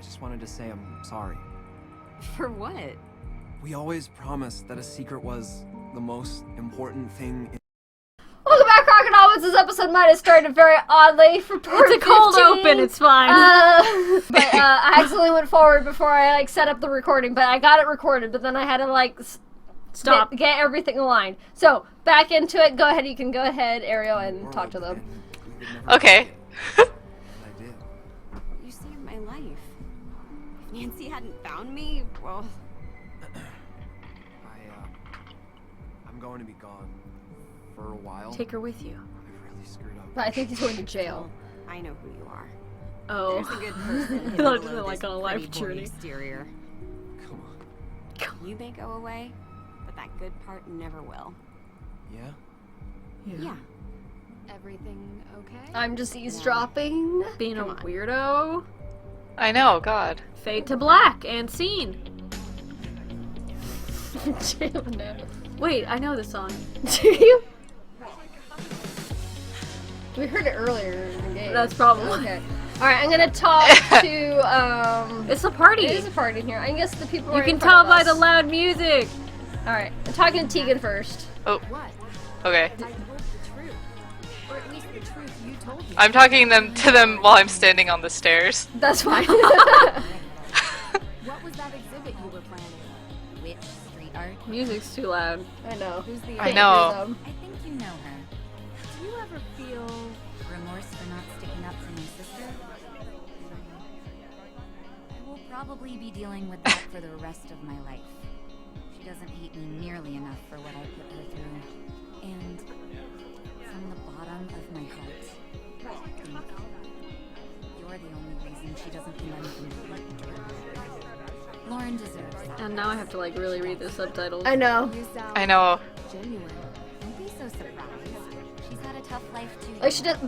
just wanted to say I'm sorry. For what? We always promised that a secret was the most important thing in— Welcome back, Crocodile. This episode might have started very oddly for part 15. It's a cold open, it's fine. But I accidentally went forward before I like set up the recording, but I got it recorded, but then I had to like Stop. Get everything aligned. So, back into it. Go ahead, you can go ahead, Ariel, and talk to them. Okay. I did. You saved my life. If Nancy hadn't found me, well... I'm going to be gone for a while. Take her with you. I really screwed up. But I think he's going to jail. I know who you are. Oh. There's a good person hidden I thought below it was like this on a life pretty boy journey. exterior. Come on. You may go away, but that good part never will. Yeah? Yeah. Everything okay? I'm just eavesdropping. Being a weirdo. I know, God. Fade to black and scene. Jail now. Wait, I know this song. Do you? We heard it earlier in the game. That's probably. Okay. Alright, I'm gonna talk to, It's a party. It is a party in here. I guess the people You are can in front tell of by us. the loud music. Alright, I'm talking to Tegan first. Oh, What? okay. I told the truth. Or at least the truth you told me. I'm talking to them while I'm standing on the stairs. That's fine. What was that exhibit you were planning? Which street art? Music's too loud. I know. Who's the I know. I think you know her. Do you ever feel Remorse for not sticking up for my sister? I will probably be dealing with that for the rest of my life. She doesn't hate me nearly enough for what I put her through. And from the bottom of my heart, I think you're the only reason she doesn't think I'm complete. Lauren deserves that. And now I have to like really read the subtitles. I know. you sound I know. genuine? Don't be so surprised. She's had a tough life too.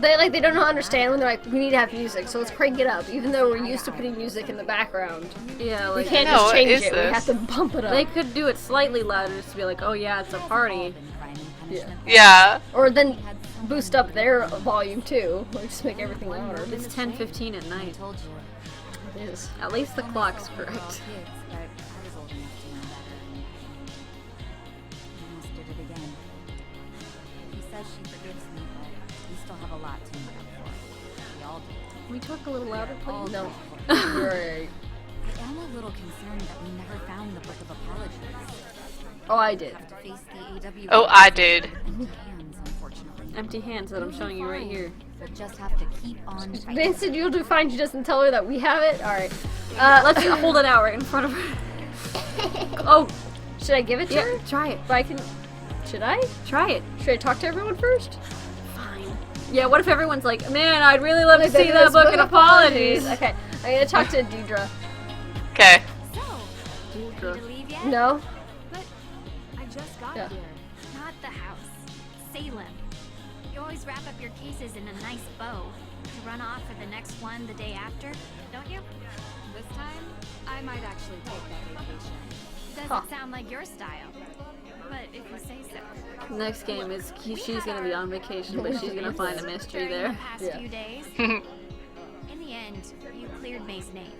Like they don't understand when they're like, we need to have music, so let's crank it up. Even though we're used to putting music in the background, Yeah, we like can't No, just change what is it. We this? have to bump it up. they could do it slightly louder just to be like, oh yeah, it's a party. Yeah. Or then boost up their volume too. Or just make everything louder. It's 10:15 at night. Told you. It is. At least the clock's We're all correct. kids, but I was old enough to know better. I almost did it again. He says she forgives me, but we still have a lot to make up for. We all do. Can we talk a little louder, please? No. Right. I am a little concerned that we never found the Book of Apologies. Oh, I did. Have to face the AW. Oh, I did. Empty hands, unfortunately. Empty hands that I'm showing you right here. We'll just have to keep on fighting. Vincent, you'll do fine. She doesn't tell her that we have it. All right. Let's hold it out right in front of her. Oh, Should I give it to yeah, her? try it. But I can. Should I? Try it. Should I talk to everyone first? Fine. Yeah, what if everyone's like, man, I'd really love to Like, see this that book of apologies. Okay, I'm gonna talk to Deidre. Okay. So, do you need to leave yet? No? But I just got Yeah. here. Not the house. Salem. You always wrap up your cases in a nice bow. You run off for the next one the day after, don't you? This time, I might actually take that vacation. Doesn't sound like your style. But if you say so. Next game is she's gonna be on vacation, but she's gonna find a mystery During there. the past Yeah. few days, in the end, you cleared May's name.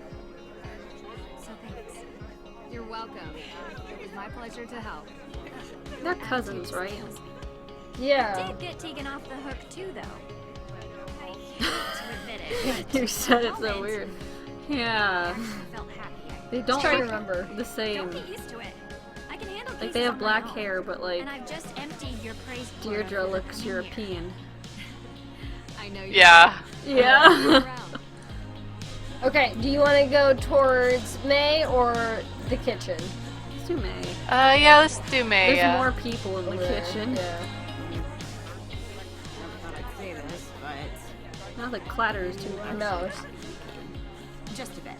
So thanks. You're welcome. It was my pleasure to help. They're cousins, right? Yeah. Did get Tegan off the hook too, though. I hate to admit it, You said it so weird. Yeah. but I felt happy. They don't try to look remember. the same. Don't get used to it. I can handle Like cases they have on my black own. hair, but like And I've just emptied your praise quota for Deirdre the looks coming year. European. I know you. Yeah. Yeah. Around. Okay, do you want to go towards May or the kitchen? Let's do May. Yeah, let's do May. There's Yeah. more people in the Over there, kitchen. Yeah. Never thought I'd say this, but Now the clatter is too loud. No. it's- just a bit.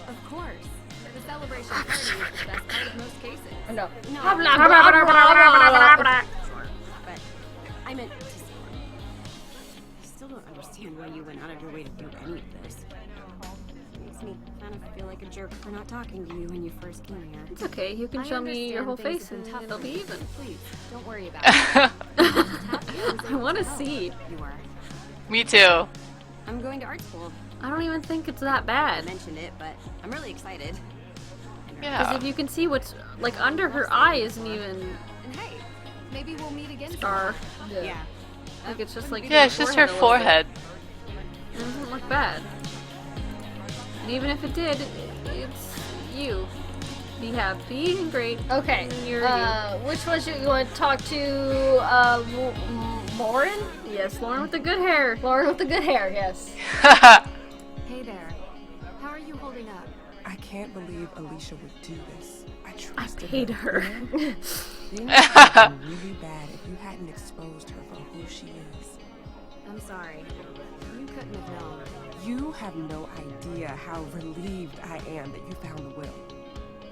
Of course. The celebration party is the best part of most cases. No. No, Blah, blah, blah, blah, blah, blah. but I meant to say. I still don't understand why you went out of your way to do any of this. Makes me kind of feel like a jerk for not talking to you when you first came here. It's okay, you can I show me your understand whole things face have and been tough it'll for be you. even. Please, don't worry about it. I want to see. You are. Me too. I'm going to art school. I don't even think it's that I bad. mentioned it, but I'm really excited. Because Yeah. if you can see what's like under her eye isn't even And hey, maybe we'll meet again. scar. Yeah. Like it's just like Yeah, it's just her forehead. It doesn't look bad. And even if it did, it's you. Be happy and great. Okay. You're Which one should you want to talk to? Lauren? Yes, Lauren with the good hair. Lauren with the good hair. Yes. Hey there. How are you holding up? I can't believe Alicia would do this. I I trusted paid her. Things would have been really bad if you hadn't exposed her for who she is. I'm sorry. You couldn't have known. You have no idea how relieved I am that you found the will.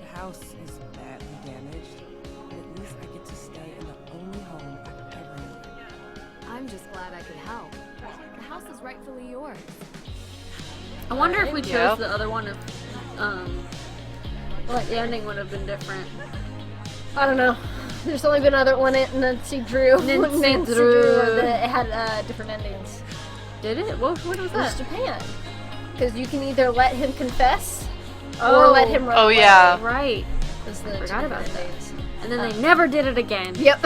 The house is badly damaged, but at least I get to stay in the only home I've ever known. I'm just glad I could help. The house is rightfully yours. I wonder if we chose Yep. the other one, if the ending would have been different. I don't know. There's only been another one, Nancy Drew. Nancy Drew. That it had different endings. Did it? What was It was that? Japan. Because you can either let him confess or Oh. let him run Oh, away. yeah. Right. That's the Forgot two about different that. endings. And then they never did it again. Yep.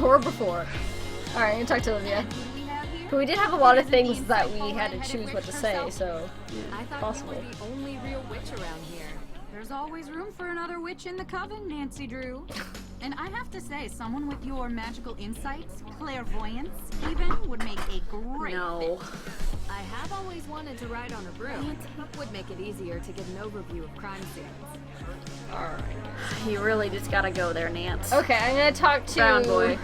Or before. Alright, I'm gonna talk to Olivia. But we did have a lot of things that we had to choose what to say, so I thought possible. you were the only real witch around here. There's always room for another witch in the coven, Nancy Drew. And I have to say, someone with your magical insights, clairvoyance, even, would make a great No. I have always wanted to ride on a broom. Would make it easier to get an overview of crime scenes. You really just gotta go there, Nance. Okay, I'm gonna talk to Brown boy.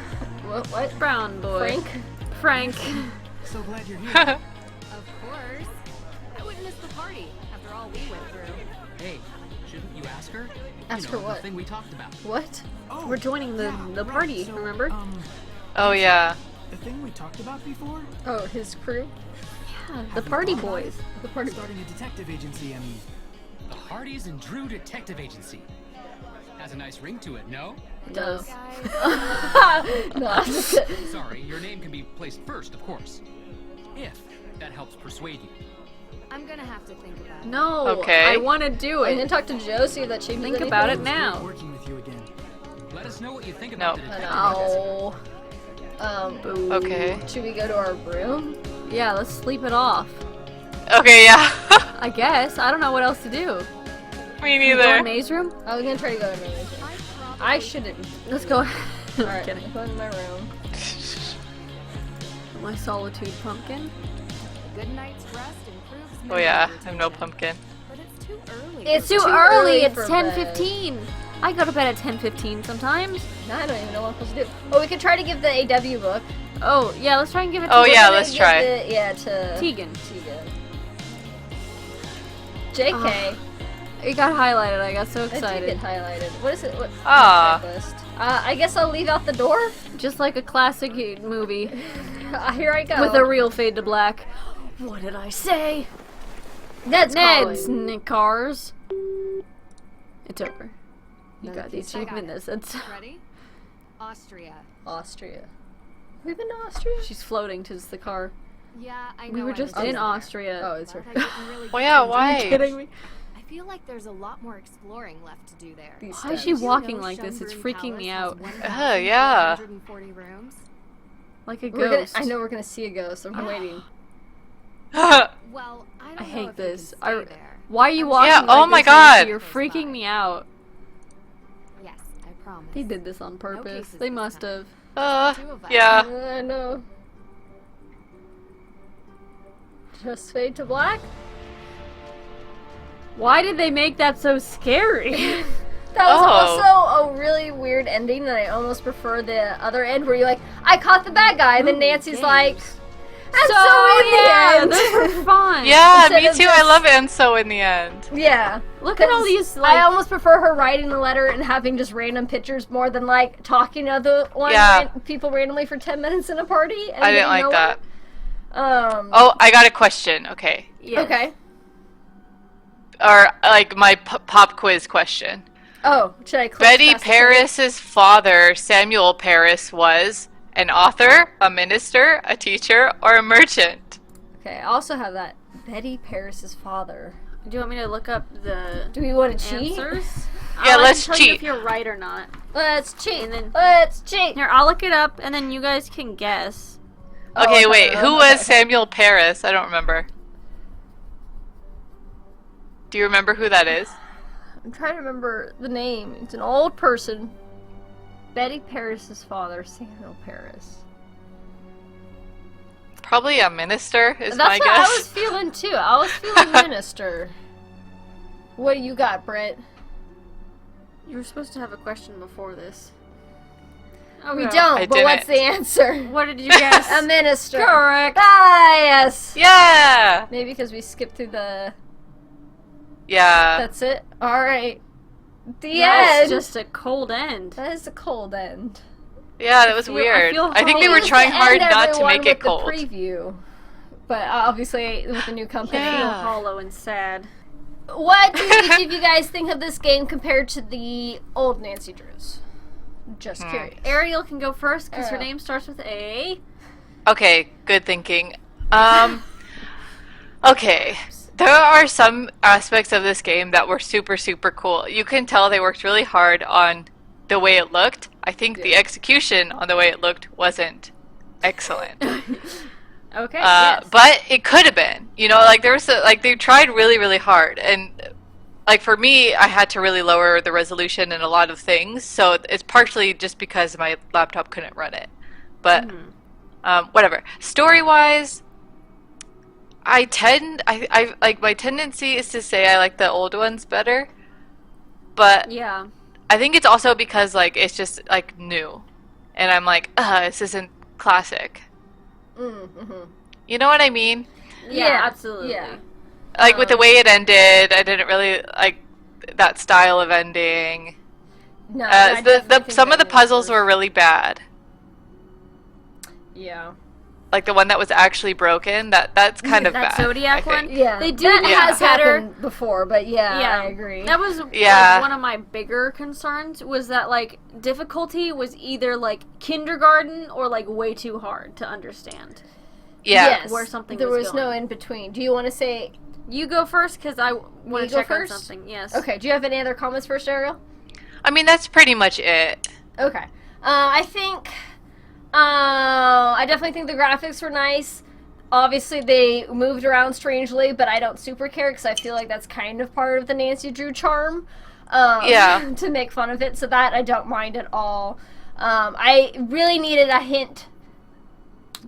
What? Brown boy. Frank? Frank. So glad you're here. Of course. I wouldn't miss the party after all we went through. Hey, shouldn't you ask her? Ask her what? The thing we talked about. What? We're joining the party, So, remember? Oh yeah. The thing we talked about before? Oh, his crew? Yeah, the party boys. The party. Starting a detective agency, I mean. The Hardys and Drew Detective Agency. Has a nice ring to it, no? It does. Guys, No, I'm just kidding. Sorry, your name can be placed first, of course. If that helps persuade you. I'm gonna have to think about it. No. Okay. I want to do I'm gonna it. talk to Josie that she Think about it Great now. working with you again. Let us know what you think No. about the detective agency. Oh. Boo. Okay. Should we go to our room? Yeah, let's sleep it off. Okay, yeah. I guess. I don't know what else to do. Me You go neither. in May's room? I was gonna try to go in my room. I shouldn't. Let's go. Alright, Kidding. I'm going in my room. My solitude pumpkin. A good night's rest improves Oh yeah, memory I'm no retention. pumpkin. But it's too early. It's Too too early. early It's for 10:15. I go to bed at 10:15 sometimes. No, I don't even know what I'm supposed to do. Oh, we could try to give the AW book. Oh yeah, let's try and give it to Oh, We're yeah, gonna let's give try. To Tegan. JK. It got highlighted. I got so It did excited. get highlighted. What is it? What? Ah. Checklist. I guess I'll leave out the door. Just like a classic movie Here I go. with a real fade to black. What did I say? Ned's Ned's calling. cars. It's over. You No, got the it's- achievement. It's Ready? Austria. Austria. We've been to Austria? she's floating to the car. Yeah, I know. We were I just was in there, Austria. Oh, it's but her. I didn't really Well, get yeah, to enjoy why? it. Are you kidding me? I feel like there's a lot more exploring left to do there. These Why is steps. she Did you walking know like this? It's Schönbrunn freaking me Palace out. has Yeah. 1,440 rooms? Like a We're gonna, ghost. I know we're gonna see a ghost. I'm waiting. Well, I don't I know hate if this. You can stay there. Why are you I'm walking Yeah, like oh my this, Nancy? God. You're freaking me out. Yes, I promise. They did this on purpose. cases They this must time. have. Two of us. Yeah. I know. Just fade to black? Why did they make that so scary? That was Oh. also a really weird ending, and I almost prefer the other end where you're like, I caught the bad guy, and then Nancy's like, and so, in yeah, the end. those were fun. Yeah, Instead me of too. I just- love it. And so in the end. Yeah. Look at all 'Cause these, like, I almost prefer her writing the letter and having just random pictures more than like talking to other Yeah. people randomly for 10 minutes in a party. And I didn't getting like that. nowhere. Oh, I got a question. Okay. yes. Okay. Or like my pop quiz question. Oh, should I click Betty fast Paris's father, Samuel Paris, was an author, a minister, a teacher, or a merchant? Okay, I also have that Betty Paris's father. Do you want me to look up the Do we want to cheat? answers? Yeah, I let's can tell you cheat. if you're right or not. Let's cheat. And then Let's cheat. here, I'll look it up, and then you guys can guess. Okay, Oh, wait. okay. Who was Samuel Paris? I don't remember. Do you remember who that is? I'm trying to remember the name. It's an old person. Betty Paris's father, Samuel Paris. Probably a minister, is That's my what guess. I was feeling too. I was feeling minister. What do you got, Brett? You were supposed to have a question before this. We Okay. don't, I but what's the didn't. answer? What did you guess? A minister. Correct. Ah, yes. Yeah! Maybe because we skipped through the... Yeah. That's it? Alright. The That's end. just a cold end. That is a cold end. Yeah, that was I weird. feel I think they We were used to trying hard end not to everyone make it with cold. the preview. But obviously, with the new company. I feel Yeah. hollow and sad. What do each of you guys think of this game compared to the old Nancy Drews? Just curious. Ariel can go first because her Ariel. name starts with A. Okay, good thinking. Okay. There are some aspects of this game that were super, super cool. You can tell they worked really hard on the way it looked. I think the execution on the way it looked wasn't excellent. Okay. Yes. But it could have been. You know, like there was they tried really, really hard, and like for me, I had to really lower the resolution in a lot of things. So it's partially just because my laptop couldn't run it. But whatever. Story-wise, I like my tendency is to say I like the old ones better. But Yeah. I think it's also because like it's just like new, and I'm like, this isn't classic. Mm-hmm. You know what I mean? Yeah, absolutely. Yeah. Like with the way it ended, I didn't really like that style of ending. No, I definitely think Some of the that puzzles was- were really bad. Yeah. Like the one that was actually broken, that's kind of That bad. Zodiac I think. one? Yeah. They do That Yeah. has better. happened before, but yeah, Yeah. I agree. That was Yeah. like, one of my bigger concerns was that like difficulty was either like kindergarten or like way too hard to understand. Yeah. Yes. Where something there was was no going. in between. Do you want to say? You go first because I want you to go check on first? something. Yes. Okay. Do you have any other comments first, Ariel? I mean, that's pretty much it. Okay. I think. I definitely think the graphics were nice. Obviously, they moved around strangely, but I don't super care because I feel like that's kind of part of the Nancy Drew charm. Yeah. To make fun of it, so that I don't mind at all. I really needed a hint.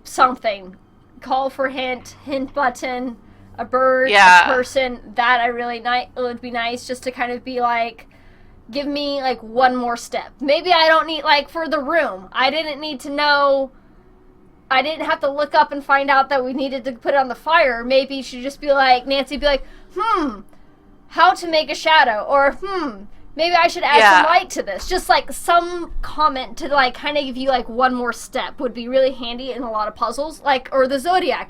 Something. Call for hint button, a bird, Yeah. a person. That I really it would be nice just to kind of be like, give me like one more step. Maybe I don't need like for the room. I didn't need to know. I didn't have to look up and find out that we needed to put it on the fire. Maybe you should just be like, Nancy be like, how to make a shadow, or maybe I should add Yeah. some light to this. Just like some comment to like kind of give you like one more step would be really handy in a lot of puzzles. Like, or the Zodiac.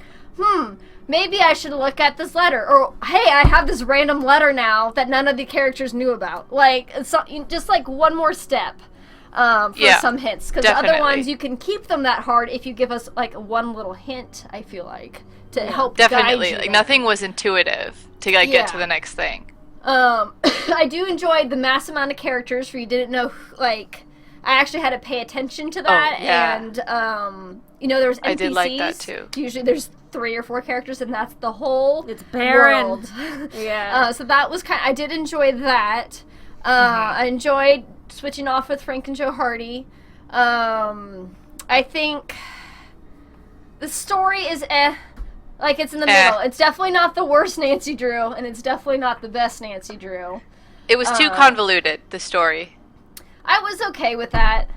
Maybe I should look at this letter. Or, hey, I have this random letter now that none of the characters knew about. Like, so, just like one more step for Yeah, some hints. Because the other definitely. ones, you can keep them that hard if you give us like one little hint, I feel like, to help guide Definitely. you Like there. nothing was intuitive to like get to Yeah. the next thing. I do enjoy the mass amount of characters where you didn't know, like, I actually had to pay attention to that, yeah. and, there was NPCs. I did like that, too. Usually there's 3 or 4 characters, and that's the whole It's barren. world. Yeah. So that was I did enjoy that. I enjoyed switching off with Frank and Joe Hardy. I think the story is like it's in the middle. It's definitely not the worst Nancy Drew, and it's definitely not the best Nancy Drew. It was too convoluted, the story. I was okay with that.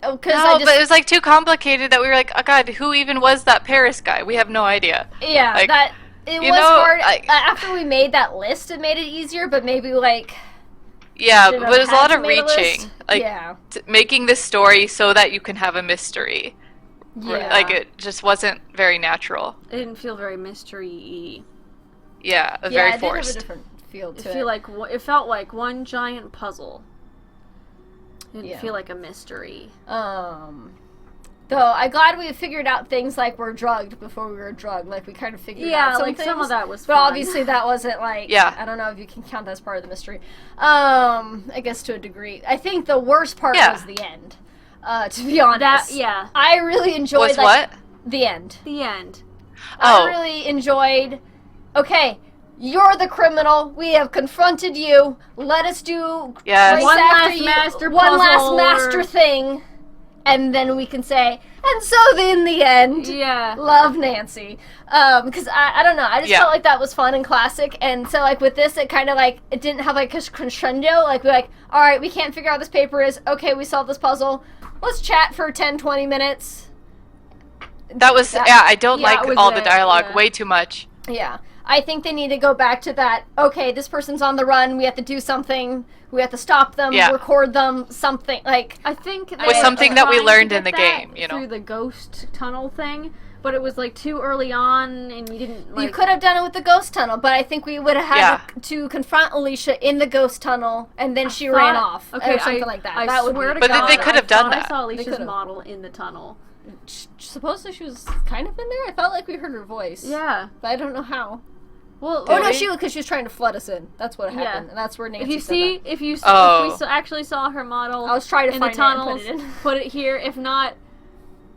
Because No, but it was like too complicated that we were like, oh god, who even was that Paris guy? We have no idea. yeah, like, that it you was know, hard. like- After we made that list, it made it easier. But maybe like Yeah, shouldn't but it was a have lot had of to make a list. reaching. Like yeah, making this story so that you can have a mystery. yeah. Like it just wasn't very natural. It didn't feel very mystery-y. Yeah, it was yeah, very it did have a forced. different feel to It feel like it felt like one giant puzzle. It didn't Yeah. feel like a mystery. Though I'm glad we figured out things like we're drugged before we were drugged. Like we kind of figured out some things. some of that was But fun. obviously that wasn't like, Yeah. I don't know if you can count that as part of the mystery. I guess to a degree. I think the worst part Yeah. was the end. To be honest. I really enjoyed Was what? the end. The end. I Oh. really enjoyed, okay, you're the criminal. We have confronted you. Let us do Yes. race One after last you, master one last puzzle master or- thing. And then we can say, and so in the end, Yeah. love Nancy. Because I don't know, I just Yeah. felt like that was fun and classic. And so like with this, it kind of like, it didn't have like a crescendo. Like we're like, all right, we can't figure out what this paper is. Okay, we solved this puzzle. Let's chat for 10, 20 minutes. That was, I don't yeah, like it was all the it, dialogue yeah. way too much. Yeah. I think they need to go back to that, okay, this person's on the run, we have to do something, we have to stop them, Yeah. record them, something, like... I think Was they something were that we trying to learned get in the that game, you know? through the ghost tunnel thing, but it was like too early on, and you didn't like. You could have done it with the ghost tunnel, but I think we would have had Yeah. to confront Alicia in the ghost tunnel, and then she ran off, Okay, or something like that. I That would swear be... to But then God, they could have done I that. saw They Alicia's could've. model in the tunnel. Supposedly she was kind of in there? I felt like we heard her voice. Yeah. But I don't know how. Well, Oh, no, Really? because she was trying to flood us in. That's what happened, Yeah. and that's where Nancy If you said see, that. if you Oh. if we actually saw her model I was trying to in the find it and tunnels, put it in. put it here. If not,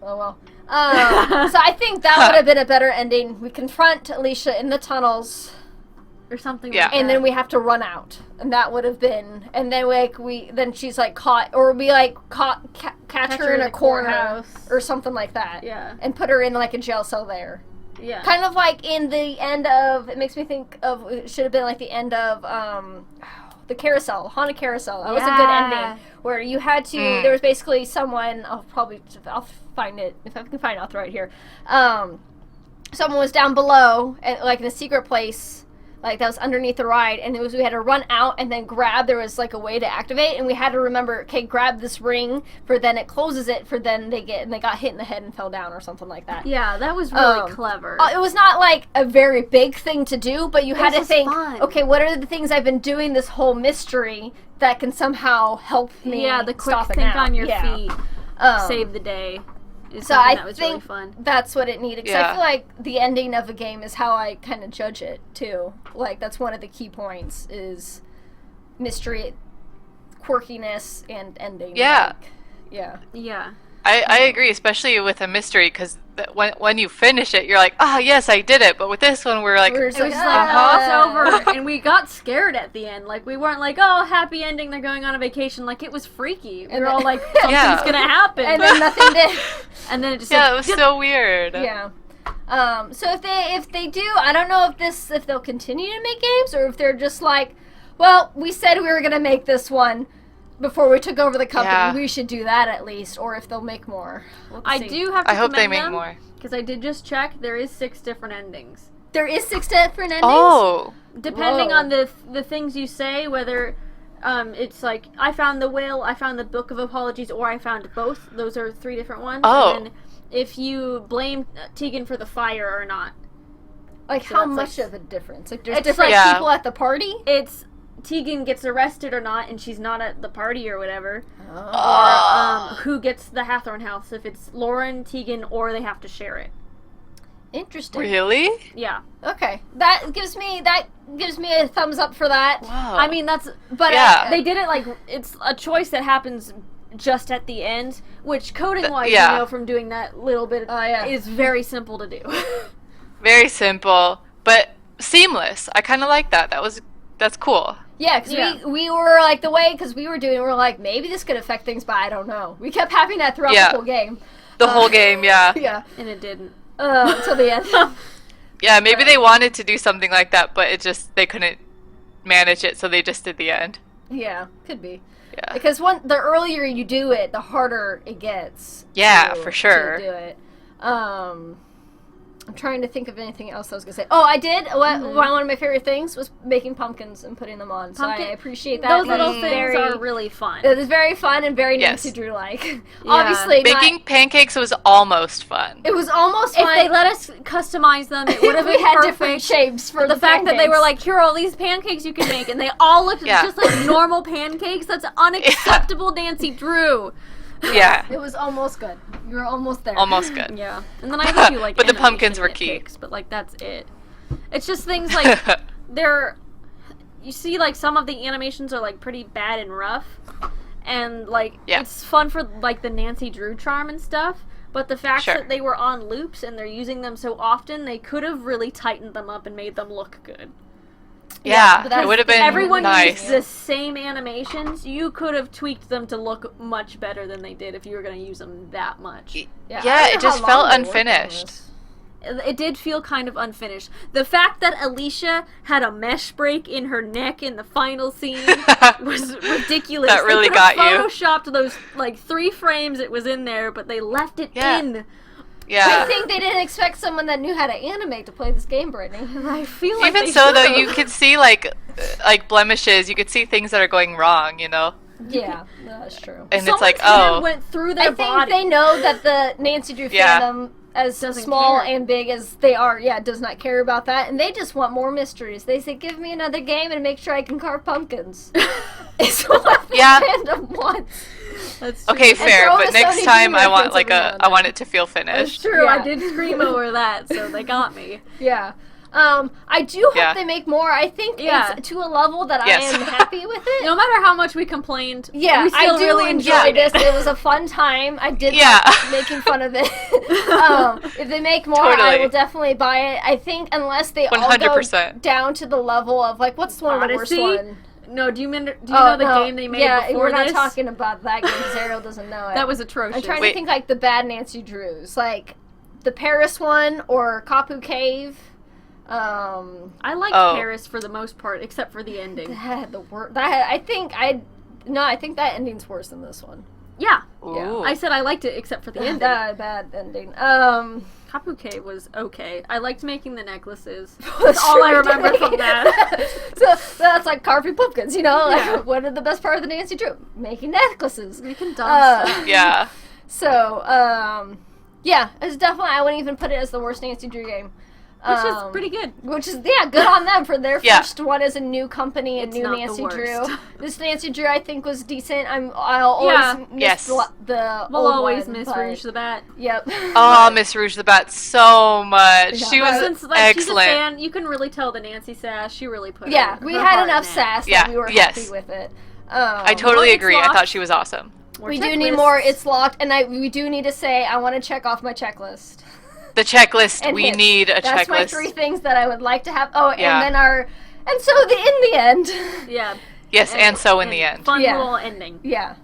Oh well. So I think that would have been a better ending. We confront Alicia in the tunnels, or something. Yeah. like and that. then we have to run out, and that would have been. And then then she's like caught, or we like catch her in a the corner courthouse. or something like that. Yeah. And put her in like a jail cell there. Yeah. Kind of like in the end of. It makes me think of. It should have been like the end of. The carousel, haunted carousel. That was a good Yeah. ending where you had to. There was basically someone. I'll find it if I can find it. I'll throw it here. Someone was down below, and like in a secret place, like that was underneath the ride, and we had to run out and then grab. There was like a way to activate, and we had to remember, okay, grab this ring for then it closes it for then they got hit in the head and fell down or something like that. Yeah, that was really Um, clever. It was not like a very big thing to do, but you had This to is think, fun. okay, what are the things I've been doing this whole mystery that can somehow help me? yeah, the quick stop it think now? on your Yeah. feet, Um, save the day. Is So something I that was think really fun. that's what it needed. 'Cause I Yeah. feel like the ending of a game is how I kind of judge it too. Like that's one of the key points is mystery, quirkiness, and ending. Yeah. Like, yeah. Yeah. I agree, especially with a mystery, because when you finish it, you're like, ah, yes, I did it. But with this one, we're like, We're It was just just like, "Ah." oh, it's over, and we got scared at the end. Like, we weren't like, oh, happy ending, they're going on a vacation. Like, it was freaky. We And were all then- like, something's Yeah. gonna happen. And then nothing did. And then it just yeah, like, it was so weird. Yeah. So if they do, I don't know if they'll continue to make games or if they're just like, well, we said we were gonna make this one before we took over the company. Yeah. We should do that at least, or if they'll make more. We'll I see. do have to I hope they commend make them, more. because I did just check. There is 6 different endings. There is 6 different endings. Oh, Depending Whoa. on the things you say, whether it's like, I found the will, I found the Book of Apologies, or I found both. Those are 3 different ones. Oh. And then if you blame Tegan for the fire or not. Like So how that's, much like, of a difference? Like there's it's different like- Yeah. people at the party. It's Tegan gets arrested or not, and she's not at the party or whatever. Oh. Who gets the Hathorn house, if it's Lauren, Tegan, or they have to share it. Interesting. really? Yeah. Okay, that gives me a thumbs up for that. Wow. I mean, that's, But Yeah. they did it like, it's a choice that happens just at the end, which coding-wise, yeah. you know, from doing that little bit, yeah. is very simple to do. Very simple, but seamless. I kind of like that. That's cool. Yeah, because Yeah. we were like the way because we were doing, we were like maybe this could affect things, but I don't know. We kept having that throughout Yeah. the whole game. The whole game, yeah. Yeah, And it didn't. until the end. Yeah, maybe they wanted to do something like that, but they couldn't manage it, so they just did the end. Yeah, could be. Yeah. Because the earlier you do it, the harder it gets. Yeah, to- for sure. To do it. I'm trying to think of anything else I was gonna say. Oh, I did. One of my favorite things was making pumpkins and putting them on. So I Pumpkin- appreciate that. Those That little is things very, are really fun. It is very fun and very Yes. Nancy Drew like. Obviously, Baking pancakes was almost fun. it was almost If fun. they let us customize them, it would have we been had perfect. different shapes for The fact that they were pancakes. like, here are all these pancakes you can make, and they all looked Yeah. just like normal pancakes, that's unacceptable, Nancy Drew. Yeah. It was almost good. You were almost there. Almost good. Yeah. And then I have a few, like, But the pumpkins animation were key. nitpicks, but, like, that's it. It's just things like, you see, like, some of the animations are, like, pretty bad and rough. And, like, it's fun for, like, the Nancy Drew charm and stuff. But the fact that they were on loops and they're using them so often, they could have really tightened them up and made them look good. Yeah, it would have been everyone nice. used the same animations. You could have tweaked them to look much better than they did if you were going to use them that much. Yeah, it just felt unfinished. It did feel kind of unfinished. The fact that Alicia had a mesh break in her neck in the final scene was ridiculous. That really They got you. photoshopped those, like, 3 frames it was in there, but they left it in. Yeah. I think they didn't expect someone that knew how to animate to play this game, Brittany. I feel like Even so, though, you could see, like blemishes. You could see things that are going wrong, you know? Yeah, that's true. And it's like, oh. Went through their I think body. they know that the Nancy Drew fandom, as small and big as they are, does not care about that, and they just want more mysteries. They say, give me another game and make sure I can carve pumpkins. It's what the fandom wants. That's okay, fair, but next Sony time I want reference every now and I want it to feel finished. That's true. I did scream over that, so they got me. Yeah. I do hope they make more. I think it's to a level that I am happy with it. No matter how much we complained, we still I do really enjoy this. It was a fun time. I did like making fun of it. If they make more, I will definitely buy it. I think unless they all go 100%. down to the level of, like, what's one of the worst one? No, do you know the game they made before we're not this? talking about that game because Ariel doesn't know it. That was atrocious. I'm trying to think, like, the bad Nancy Drews. Like, the Paris one or Kapu Cave. I liked Paris for the most part, except for the ending. I think that ending's worse than this one. Yeah. Ooh. I said I liked it except for the ending. Bad ending. Kapuke was okay. I liked making the necklaces. That's all I remember from that. So that's like carving pumpkins, you know? Like, what are the best part of the Nancy Drew? Making necklaces. Making dumb stuff. Yeah. So, it's definitely, I wouldn't even put it as the worst Nancy Drew game. Which is pretty good. Which is, good on them for their first one as a new company, a new not Nancy the Drew. worst. This Nancy Drew, I think, was decent. I'll always miss the We'll old always one, miss but- Rouge the Bat. Yep. Oh, Miss Rouge the Bat so much. She was Since, like, excellent. She's a fan, you can really tell the Nancy sass. She really put We her had heart enough in it. sass that we were happy with it. I totally agree. I thought she was awesome. We do need more. It's locked, and we do need to say I want to check off my checklist. The checklist. And We hits. need a That's checklist. my 3 things that I would like to have. Oh, Yeah. and then in the end. Yeah. Yes, and so in the end. Fun little ending. Yeah.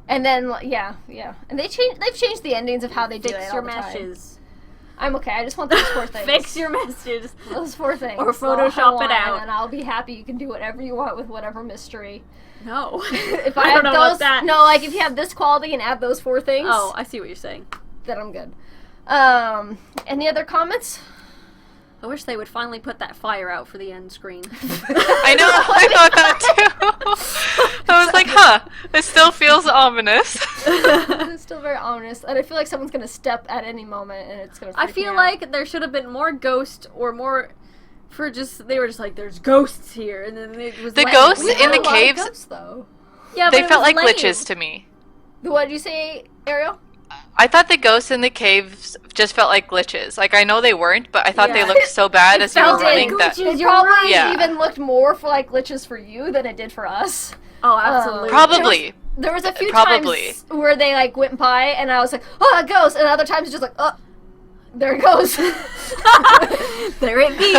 And then, and they've changed the endings of how they do it Fix all your the time. meshes. I'm okay. I just want those 4 things. Fix your meshes. Those 4 things. Or That's all I Photoshop want, it out. and I'll be happy. You can do whatever you want with whatever mystery. No. If I have don't know those, about that. No, like if you have this quality and add those 4 things. Oh, I see what you're saying. Then I'm good. Any other comments? I wish they would finally put that fire out for the end screen. I know. I thought that too. I was like, it still feels ominous. It's still very ominous, and I feel like someone's gonna step at any moment, and it's gonna. I freak feel me like there should have been more ghost or more. They were just like, there's ghosts here, and then it was The lame. ghosts We in had the a lot of caves, ghosts, though. Yeah, they but it felt was like lame. glitches to me. What did you say, Ariel? I thought the ghosts in the caves just felt like glitches. Like, I know they weren't, but I thought they looked so bad as you were running that. It probably even looked more for like glitches for you than it did for us. Oh, absolutely. Probably. There was a few Probably. times where they like went by, and I was like, "Oh, it goes," and other times it's just like, "Oh, there it goes." There it be.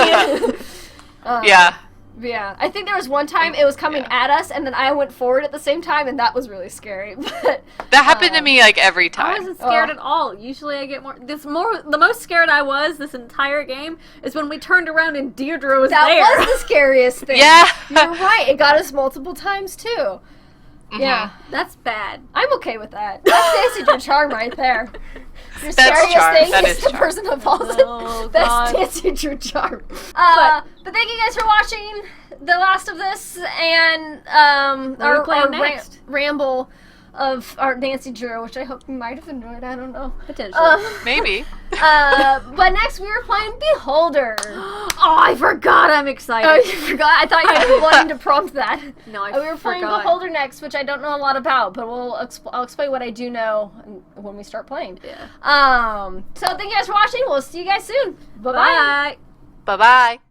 Yeah. Yeah, I think there was one time it was coming at us, and then I went forward at the same time, and that was really scary. But That happened to me like every I time. wasn't scared at all. Usually I get more. The most scared I was this entire game is when we turned around and Deirdre was that there. was the scariest thing. Yeah. You're right. It got us multiple times too. Mhm. Yeah, That's bad. I'm okay with that. That's Nancy Drew charm right there. Your That's scariest charm. thing That is is the charm. person that falls Oh, in. That's God. Nancy Drew charm. But thank you guys for watching the last of this and What are we playing next? ramble. of our Nancy Drew, which I hope you might have enjoyed. I don't know. Potentially. Maybe. But next we were playing Beholder. Oh, I forgot. I'm excited. Oh, you forgot? I thought you were wanting to prompt that. No, I We were playing forgot. Beholder next, which I don't know a lot about, but I'll explain what I do know when we start playing. Yeah. So thank you guys for watching. We'll see you guys soon. Bye-bye. Bye. Bye-bye.